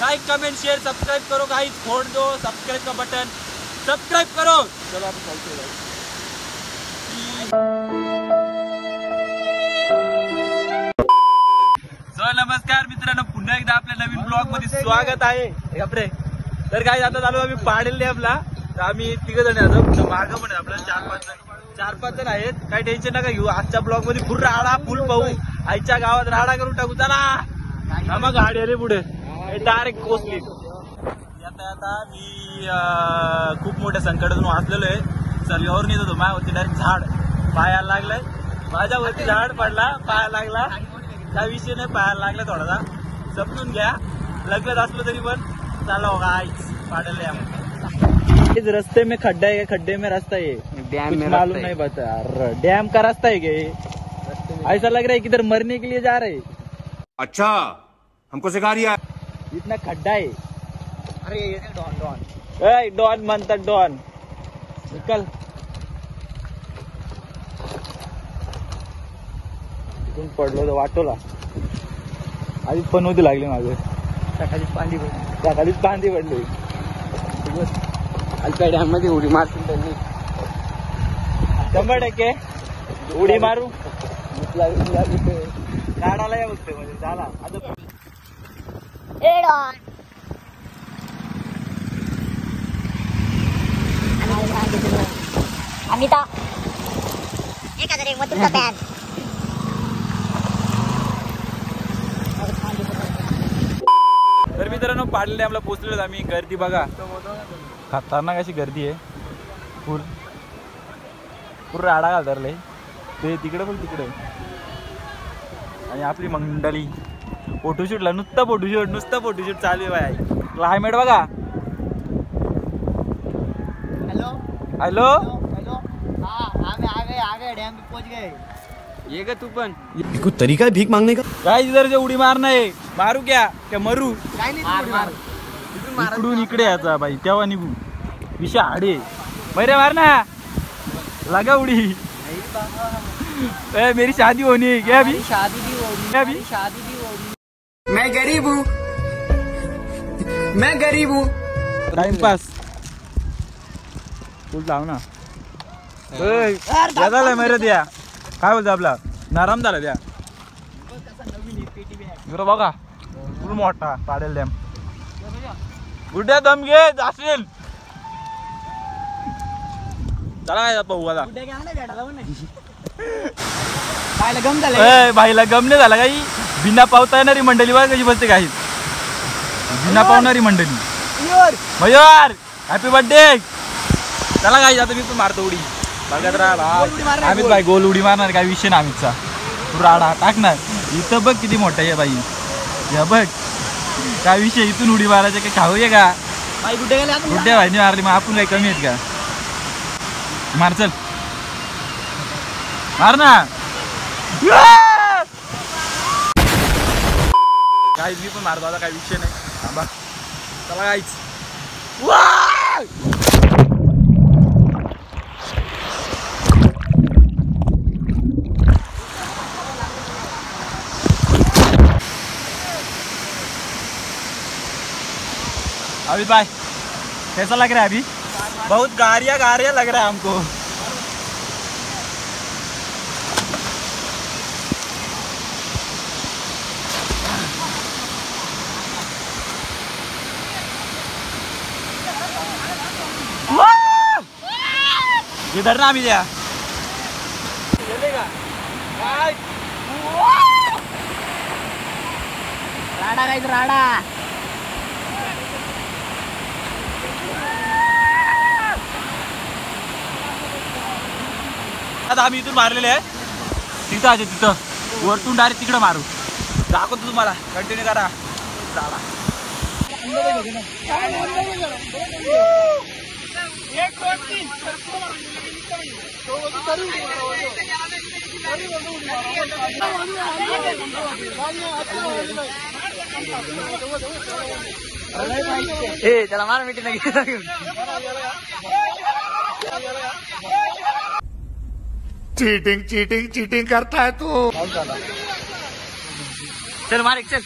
Like comment share subscribe करो guys, फोड़ दो subscribe का बटन, सब्सक्राइब करो। चलो आपण चलतो गाइस। नमस्कार मित्रांनो, पुन्हा एकदा आपल्या नवीन ब्लॉग मध्ये स्वागत आहे। बापरे, तर गाइस आता चालू आम्ही पाडेल डॅमला। तर आम्ही तिघ जण आहोत, मार्ग पण आहे आपल्याला 4-5 जण आहेत। काही टेन्शन नका घेऊ, आजच्या ब्लॉग मध्ये फुल राडा फुल पाहू, आईच्या गावात राडा करून टाकू। चला मग गाडी आली पुढे डायरेक्ट पोहोचली। आता मी खूप मोठ्या संकटातून वाचलेलो आहे। सर्व्यावरून येत होतो, माझ्यावरती डायरेक्ट झाड पायाला लागलंय, माझ्यावरती झाड पडला, पाया लागला, काय विषय नाही, पायाला लागला थोडासा, समजून घ्या। लगत असलो तरी पण चला होगा आईच पाडल डैम। इस रास्ते में खड्डा है, खड्डे में रास्ता है, डैम में मालूम नहीं बता, डैम का रास्ता है क्या? ऐसा लग रहा है कि इधर मरने के लिए जा रहे। अच्छा, हमको सिखा दिया, इतना खड्डा है। अरे डॉन डॉन म्हणतात, डॉन निकल। तिथून पडलो तर वाटोला, आधीच पनवती लागली माझं, सकाळीच पांदी पडली। अल्पा डॅम मध्ये उडी मारतील त्यांनी, 100% उडी मारू झाडाला या बघते म्हणजे झाला आता। अमिता 1001 मग तुमचा बॅन। तर मित्रांनो, पाडले डॅमला पोहोचलेलो आम्ही। गर्दी बघा, खतरनाक अशी गर्दी आहे, फुल राडा घालतारले ते तिकडे पण तिकडे। आणि आपली मंडळी फोटोशूटला नुसतं फोटोशूट चालू आहे बाय। क्लायमेट बघा। हेलो आ गए डैम पे पहुंच गए। ये का तू पण कोई तरीका है भीख मांगने का? गाइस इधर से उडी मारना है, मारू क्या मरू? मार इकडून इकडे यायचा बाई, तेव्हा निघू। विषय हाडे मैरे मारना, लगा उडी। मेरी शादी होनी है क्या अभी? शादी भी होगी, शादी भी होगी। मैं गरीब हूँ टाइम पास फुल लाव ना। झालं मेरे द्या, काय बोलतो आपला नरम झाला द्या बघा, फुल मोठा पाडेल डॅम। गुड्या दम घे जाशील, चला काय पाहू आता। भाईला गम नाही झाला काही, बिना पावता येणारी मंडळी बघा कशी बसते, काही बिना पावणारी मंडळी। Mayur happy birthday. चला काय आता मी पण मारतो उडी, बघत राहा। अमित भाई गोल उडी मारणार, काय विषय ना अमितचा, राडा टाकणार। इथं बघ किती मोठा आहे बाई, या बघ काय विषय, इथून उडी मारायचे काय खाऊया का? गुड्डे भाईने मारली, मग आपण काही कमी आहेत का? मार चल, मार ना। गाईज मी पण मारतो आता, काही विषय नाही, थांबा। चला गाईज, अभी भाई कैसा लग रहा है? अभी बहुत गारिया लग रहा है हमको। इधर ना भी दिया चलेगा। राडा गाइस, राडा। आता आम्ही इथून मारलेले आहे, तिथं आहे, तिथं वरतून डायरेक्ट तिकडे मारू, दाखवतो तुम्हाला, कंटिन्यू करा। चला चला मार मिट्टी लगी। चीटिंग करता है तू। चल मार एक चल।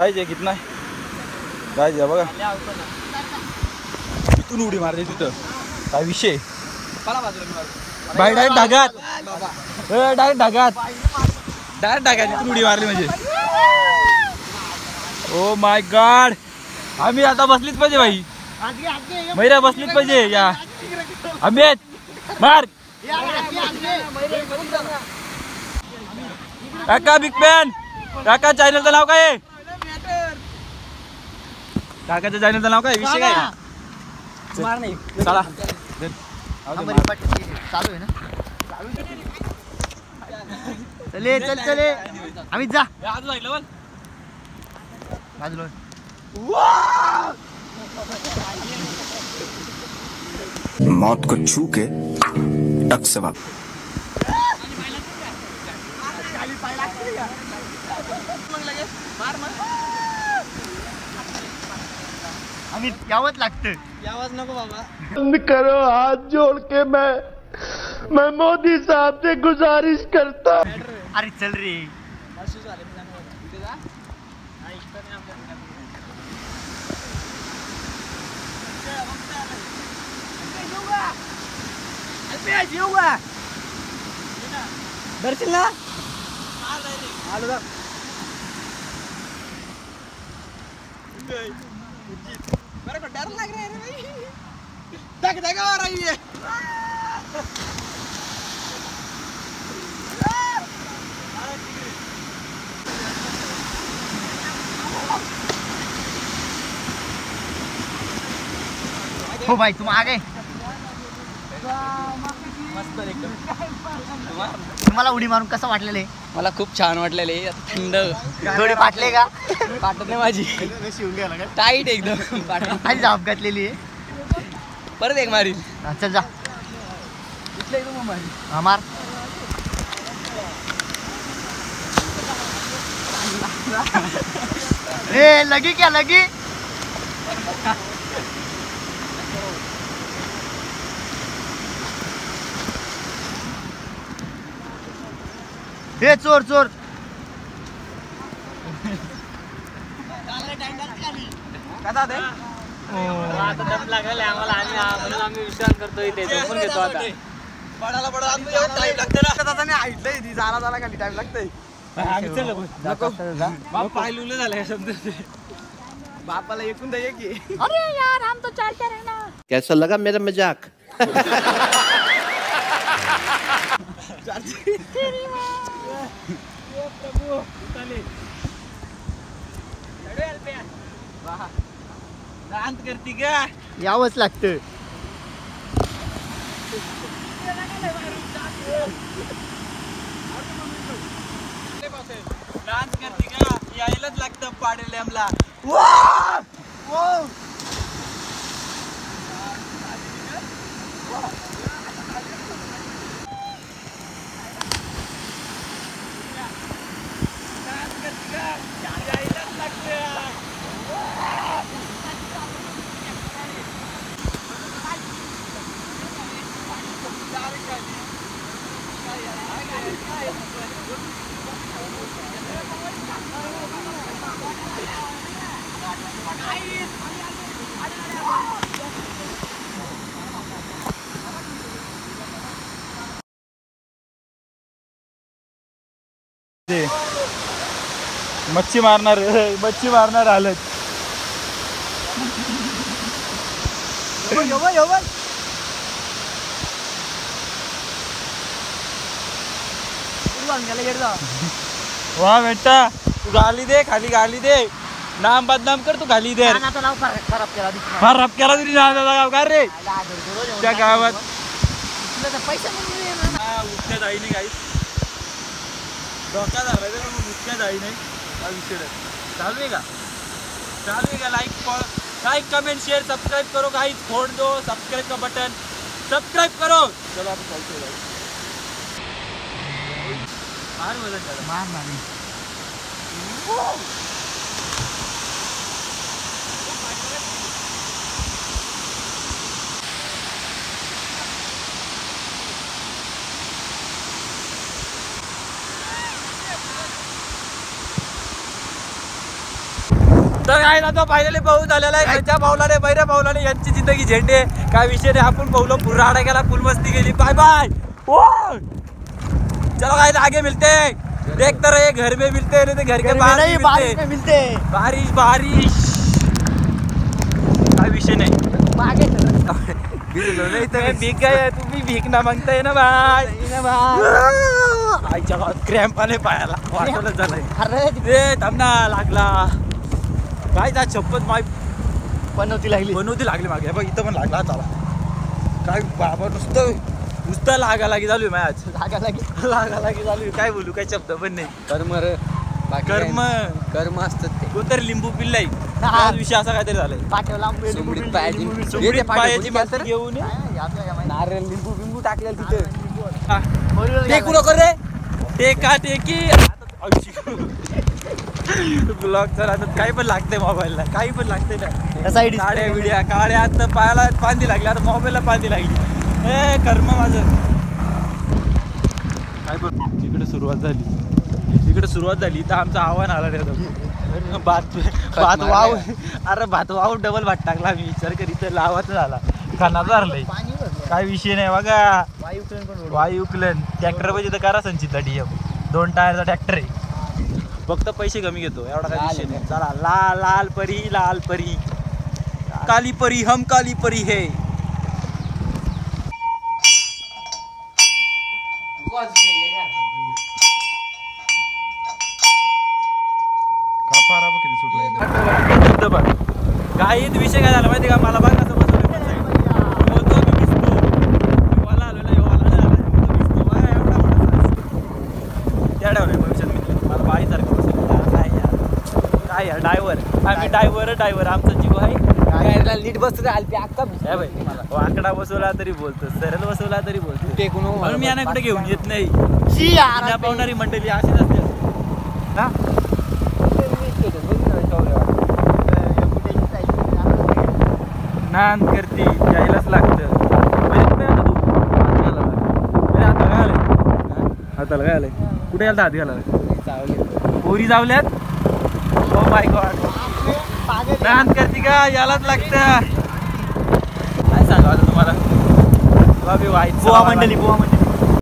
पाहिजे कितना पाहिजे बघा इथून उडी मारली तिथं काय विषय बाई डायरेक्ट ढगात इथून उडी मारली म्हणजे ओ माय गॉड आम्ही आता बसलीच पाहिजे भाई मैरा बसलीच पाहिजे या अमित मार काका बिग फॅन काका चॅनलचं नाव काय आहे काकाच्या चॅनलचं नाव काय विषय काय चला चालू आहे ना चले चले आम्ही जा बाजूला मौत को छू के टक से वापस आम्ही यावंच लागतं यावंच नको बाबा बंद करो हाथ जोड़ के मैं मोदी साहब से गुजारिश करता। अरे चल रे दर्शन ना आलो जा मेरे को डर लग रहा है रे भाई देख आ रही है हो भाई तुम आ गए मस्त एकदम तुम्हाला उडी मारून कसं वाटलेलं आहे मला खूप छान वाटलेले थंड थोडी पाटले का पाठत नाही माझी टाईट एकदम पाठत आधी जाप घातलेली आहे परत एक मारील हा, चल जा हा, मार ए लगी क्या लगी हे चोर चोर आता दम लागेल आम्हाला म्हणून आम्ही विश्रांत करतोय ते झोपून घेतो आता पडायला टाइम लागते ना ऐकलंय झाला झाला खाली टाइम लागतंय पाय लुले झाले समजा बापाला एकून द्या की अरे यार हम तो चलते रहना। कैसा लगा मेरा मजाक? शांत करती का यावंच लागतं डान्स करते का यायलाच लागतं पाडेल आमला मच्छी मारणार आलत वा बेटा तू गाली दे खाली गाली दे नाम बदनाम कर तू खाली दे नाव खराब केला दिसला. फार रप केला तुझी नाव का रे त्या गावात पैसा उठल्या जाई नाही काही डोका झाला मग उठल्या जाई नाही हा विषय चालू आहे का लाइक कमेंट शेयर सब्सक्राइब करो गाइस फोड़ दो सब्सक्राइब का बटन सब्सक्राइब करो चलो आप चलते हैं मार वजन करा मार मारी तर काय ना तो फायनली पाऊस झालेला आहे. त्याच्या पावलाने बैऱ्या पावलाने यांची जिंदगी झेंडे. काय विषय नाही. आपण पावलं पुराडा गेला, फुल मस्ती गेली. Bye bye. चलो गाइस आगे मिलते हैं. देख तर ये घर में मिलते हैं, नहीं तो घर के बाहर नहीं मिलते. मिलते बारिश बारिश. काय विषय नाही. मागे भीक काय तुम्ही भीक ना मागताय ना बाय. आईच्या गावात क्रॅम्प आले पायाला. वाटवलं झालंय. अरे थांब ना लागला. काय जा चप्पत माय बनवती लागली मागे. बघ इथं पण लागला. चला काय बाबा नुसतं लागालागी चालू आहे मॅच. लागालागी चालू आहे. काय बोलू काय शब्द पण नाही. कर्म असतात ते कोणतरी लिंबू पिल्लाय. आज विषय असा काहीतरी झालाय. सुमडीत पायाची सुमडीत पायाची माणसं घेऊन ये. नारळ लिंबू टाकलेलं तिथं. टेकू नको रे. टेका टेकी ब्लॉग तर काही पण लागतंय मोबाईलला. काही पण लागतंय ना. काड्या विड्या काड्या आता पायाला पांदी लागली. आता मोबाईलला पांदी लागली. ए कर्म माझं. काय बघ तिकडे सुरुवात झाली. तर आमचं आव्हान आला नाही. भात वाव. अरे भात वाव डबल भात टाकला. मी विचार करी तर लावाचं झाला. खाना धरलंय. काय विषय नाही बघा. वायुकलन ट्रॅक्टर पाहिजे तर करा संचितला डीएम. 2 टायरचा ट्रॅक्टर आहे. फक्त पैसे कमी घेतो एवढा काय विषय नाही. चला लाल परी काली परी हम काली परी है. काय विषय काय झाला माहिती का. मला बघ कसं बोलतो मी भिजतो. मला आलो त्या डायव्हर भविष्यात मी मला बाईसारखं बसलं. काय यार ड्रायव्हर. आम्ही ड्रायव्हर आमचा जीव आहे. नीट बसतो अक्का वाकडा बसवला तरी बोलतो, सरळ बसवला तरी बोलतो. म्हणून मी यांना कुठे घेऊन येत नाही. पावणारी मंडळी अशीच असते ना. नान करती यायलाच लागतं. हाताला काय आलंय. कुठे गेला हात घालायला. पोरी जावल्यात. Oh my God. नान करती का यालाच लागतं. काय सांगा आता तुम्हाला. बुवा मंडळी